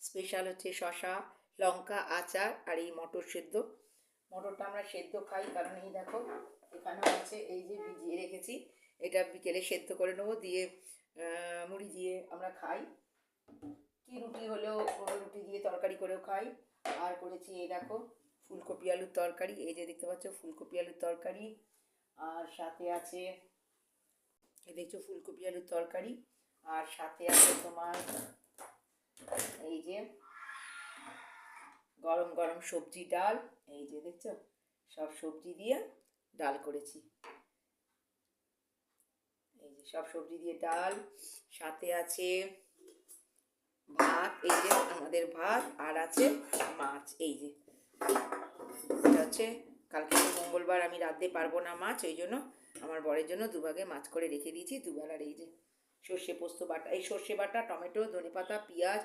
Special হচ্ছে শশা, লঙ্কা, আচার আর এই মটর সেদ্ধ। মটরটা আমরা সেদ্ধ খাই, কারণ এই দেখো এখানেও আছে, এই যে ভিজিয়ে রেখেছি। এটা বিকেলে সেদ্ধ করে নেবো, দিয়ে মুড়ি দিয়ে আমরা খাই। কি রুটি হলেও রুটি দিয়ে তরকারি করেও খাই। আর করেছি এই দেখো ফুলকপি আলুর তরকারি, এই যে দেখতে পাচ্ছ ফুলকপি আলুর তরকারি। আর সাথে আছে, এই দেখছো ফুলকপি আলুর তরকারি। আর সাথে আছে তোমার এই যে গরম গরম সবজি ডাল, এই যে দেখছো সব সবজি দিয়ে ডাল করেছি। এই যে সব সবজি দিয়ে ডাল, সাথে আছে ভাত, এই যে আমাদের ভাত, আর আছে মাছ। এই যে এটা হচ্ছে, কালকে তো মঙ্গলবার, আমি রাঁধতে পারবো না মাছ, ওই জন্য আমার বরের জন্য দুভাগে মাছ করে রেখে দিয়েছি দুবেলার। এই যে সর্ষে পোস্ত বাটা, এই সর্ষে বাটা, টমেটো, ধনেপাতা, পেঁয়াজ